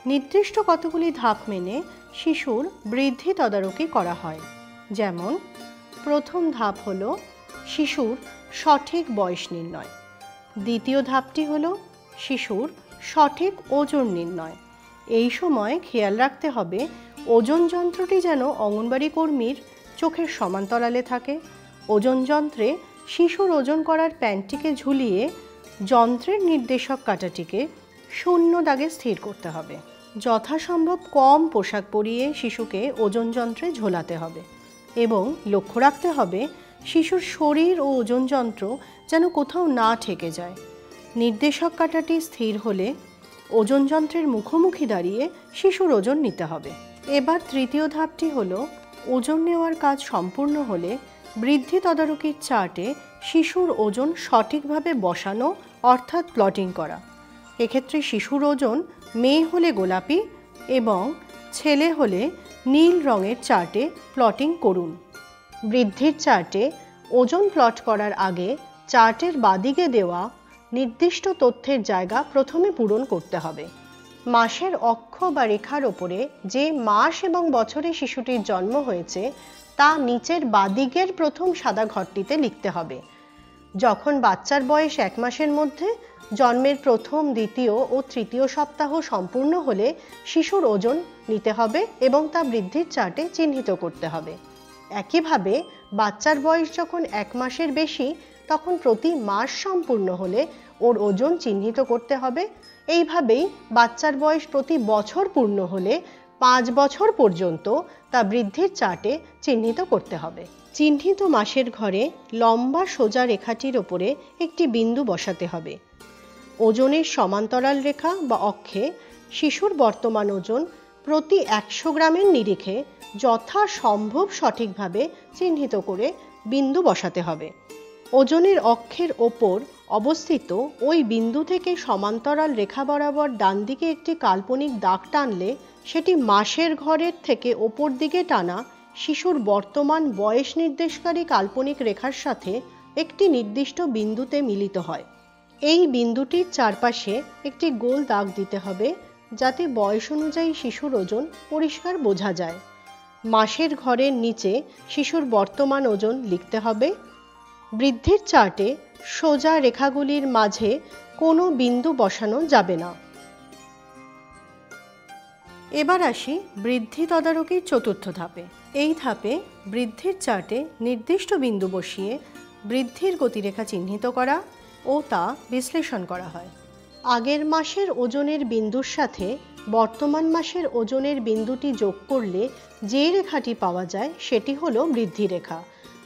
নির্দিষ্ট কতগুলি ধাপ মেনে শিশুর বৃদ্ধি তদারকি করা হয়। যেমন প্রথম ধাপ হলো শিশুর সঠিক বয়স নির্ণয়, দ্বিতীয় ধাপটি হলো শিশুর সঠিক ওজন নির্ণয়। এই সময় খেয়াল রাখতে হবে ওজন যন্ত্রটি যেন অঙ্গনবাড়ি কর্মীর চোখের সমান্তরালে থাকে। ওজন যন্ত্রে শিশুর ওজন করার প্যান্টটিকে ঝুলিয়ে যন্ত্রের নির্দেশক কাঁটাটিকে শূন্য দাগে স্থির করতে হবে। যথাসম্ভব কম পোশাক পরিয়ে শিশুকে ওজন যন্ত্রে ঝোলাতে হবে এবং লক্ষ্য রাখতে হবে শিশুর শরীর ও ওজন যন্ত্র যেন কোথাও না ঠেকে যায়। নির্দেশক কাঁটাটি স্থির হলে ওজন যন্ত্রের মুখোমুখি দাঁড়িয়ে শিশুর ওজন নিতে হবে। এবার তৃতীয় ধাপটি হলো ওজন নেওয়ার কাজ সম্পূর্ণ হলে বৃদ্ধি তদারকির চার্টে শিশুর ওজন সঠিকভাবে বসানো অর্থাৎ প্লটিং করা। এক্ষেত্রে শিশুর ওজন মেয়ে হলে গোলাপি এবং ছেলে হলে নীল রঙের চার্টে প্লটিং করুন। বৃদ্ধির চার্টে ওজন প্লট করার আগে চার্টের বাদিকে দেওয়া নির্দিষ্ট তথ্যের জায়গা প্রথমে পূরণ করতে হবে। মাসের অক্ষ বা রেখার ওপরে যে মাস এবং বছরে শিশুটির জন্ম হয়েছে তা নিচের বাদিকের প্রথম সাদা ঘরটিতে লিখতে হবে। যখন বাচ্চার বয়স 1 মাসের মধ্যে জন্মের প্রথম, দ্বিতীয় ও তৃতীয় সপ্তাহ সম্পূর্ণ হলে শিশুর ওজন নিতে হবে এবং তা বৃদ্ধির চার্টে চিহ্নিত করতে হবে। একইভাবে বাচ্চার বয়স যখন 1 মাসের বেশি তখন প্রতি মাস সম্পূর্ণ হলে ওর ওজন চিহ্নিত করতে হবে। এইভাবেই বাচ্চার বয়স প্রতি বছর পূর্ণ হলে 5 বছর পর্যন্ত তা বৃদ্ধির চার্টে চিহ্নিত করতে হবে। চিহ্নিত মাসের ঘরে লম্বা সোজা রেখাটির ওপরে একটি বিন্দু বসাতে হবে। ওজনের সমান্তরাল রেখা বা অক্ষে শিশুর বর্তমান ওজন প্রতি 100 গ্রামের নিরিখে যথাসম্ভব সঠিকভাবে চিহ্নিত করে বিন্দু বসাতে হবে। ওজনের অক্ষের ওপর অবস্থিত ওই বিন্দু থেকে সমান্তরাল রেখা বরাবর ডান দিকে একটি কাল্পনিক দাগ টানলে সেটি মাসের ঘরের থেকে ওপর দিকে টানা শিশুর বর্তমান বয়স নির্দেশকারী কাল্পনিক রেখার সাথে একটি নির্দিষ্ট বিন্দুতে মিলিত হয়। এই বিন্দুটির চারপাশে একটি গোল দাগ দিতে হবে যাতে বয়স অনুযায়ী শিশুর ওজন পরিষ্কার বোঝা যায়। মাসের ঘরের নিচে শিশুর বর্তমান ওজন লিখতে হবে। বৃদ্ধির চার্টে সোজা রেখাগুলির মাঝে কোনো বিন্দু বসানো যাবে না। এবার আসি বৃদ্ধি তদারকির চতুর্থ ধাপে। এই ধাপে বৃদ্ধির চার্টে নির্দিষ্ট বিন্দু বসিয়ে বৃদ্ধির গতিরেখা চিহ্নিত করা ও তা বিশ্লেষণ করা হয়। আগের মাসের ওজনের বিন্দুর সাথে বর্তমান মাসের ওজনের বিন্দুটি যোগ করলে যে রেখাটি পাওয়া যায় সেটি হলো বৃদ্ধি রেখা,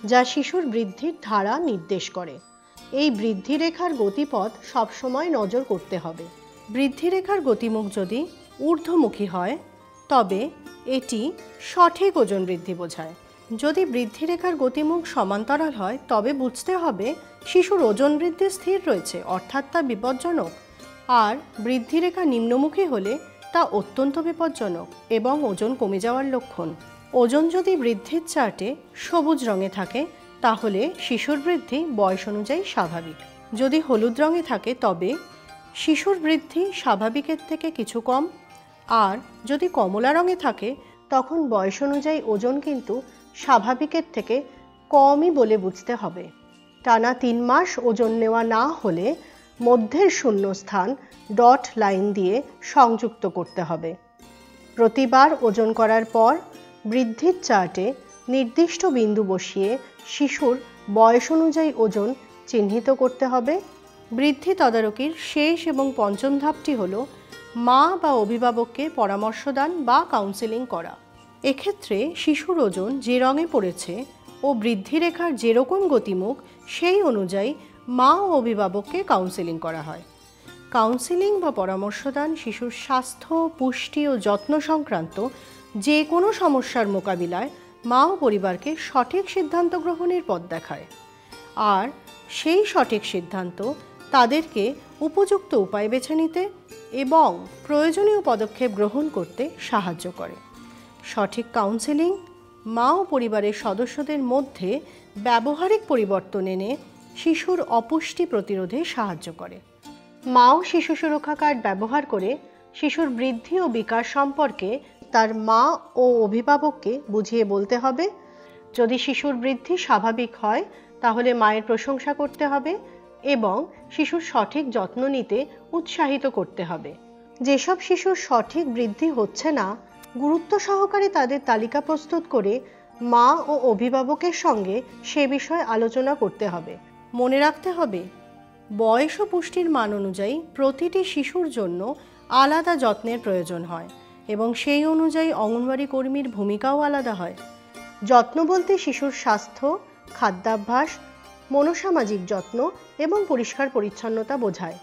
যা শিশুর বৃদ্ধির ধারা নির্দেশ করে। এই বৃদ্ধি রেখার গতিপথ সবসময় নজর করতে হবে। বৃদ্ধি রেখার গতিমুখ যদি ঊর্ধ্বমুখী হয় তবে এটি সঠিক ওজন বৃদ্ধি বোঝায়। যদি বৃদ্ধি রেখার গতিমুখ সমান্তরাল হয় তবে বুঝতে হবে শিশুর ওজন বৃদ্ধি স্থির রয়েছে অর্থাৎ তা বিপজ্জনক। আর বৃদ্ধি রেখা নিম্নমুখী হলে তা অত্যন্ত বিপজ্জনক এবং ওজন কমে যাওয়ার লক্ষণ। ওজন যদি বৃদ্ধির চার্টে সবুজ রঙে থাকে তাহলে শিশুর বৃদ্ধি বয়স অনুযায়ী স্বাভাবিক। যদি হলুদ রঙে থাকে তবে শিশুর বৃদ্ধি স্বাভাবিকের থেকে কিছু কম। আর যদি কমলা রঙে থাকে তখন বয়স অনুযায়ী ওজন কিন্তু স্বাভাবিকের থেকে কমই বলে বুঝতে হবে। টানা 3 মাস ওজন নেওয়া না হলে মধ্যের শূন্যস্থান ডট লাইন দিয়ে সংযুক্ত করতে হবে। প্রতিবার ওজন করার পর বৃদ্ধির চার্টে নির্দিষ্ট বিন্দু বসিয়ে শিশুর বয়স অনুযায়ী ওজন চিহ্নিত করতে হবে। বৃদ্ধি তদারকির শেষ এবং পঞ্চম ধাপটি হলো মা বা অভিভাবককে পরামর্শদান বা কাউন্সেলিং করা। এক্ষেত্রে শিশুর ওজন যে রঙে পড়েছে ও বৃদ্ধি রেখার যেরকম গতিমুখ সেই অনুযায়ী মা ও অভিভাবককে কাউন্সেলিং করা হয়। কাউন্সেলিং বা পরামর্শদান শিশুর স্বাস্থ্য, পুষ্টি ও যত্ন সংক্রান্ত যে কোনো সমস্যার মোকাবিলায় মা ও পরিবারকে সঠিক সিদ্ধান্ত গ্রহণের পথ দেখায় আর সেই সঠিক সিদ্ধান্ত তাদেরকে উপযুক্ত উপায় বেছে নিতে এবং প্রয়োজনীয় পদক্ষেপ গ্রহণ করতে সাহায্য করে। সঠিক কাউন্সেলিং মা ও পরিবারের সদস্যদের মধ্যে ব্যবহারিক পরিবর্তন এনে শিশুর অপুষ্টি প্রতিরোধে সাহায্য করে। মা ও শিশু সুরক্ষা কার্ড ব্যবহার করে শিশুর বৃদ্ধি ও বিকাশ সম্পর্কে তার মা ও অভিভাবককে বুঝিয়ে বলতে হবে। যদি শিশুর বৃদ্ধি স্বাভাবিক হয় তাহলে মায়ের প্রশংসা করতে হবে এবং শিশুর সঠিক যত্ন নিতে উৎসাহিত করতে হবে। যেসব শিশুর সঠিক বৃদ্ধি হচ্ছে না, গুরুত্ব সহকারে তাদের তালিকা প্রস্তুত করে মা ও অভিভাবকের সঙ্গে সে বিষয়ে আলোচনা করতে হবে। মনে রাখতে হবে, বয়স ও পুষ্টির মান অনুযায়ী প্রতিটি শিশুর জন্য আলাদা যত্নের প্রয়োজন হয় এবং সেই অনুযায়ী অঙ্গনওয়াড়ি কর্মীর ভূমিকাও আলাদা হয়। যত্ন বলতে শিশুর স্বাস্থ্য, খাদ্যাভ্যাস, মনোসামাজিক যত্ন এবং পরিষ্কার পরিচ্ছন্নতা বোঝায়।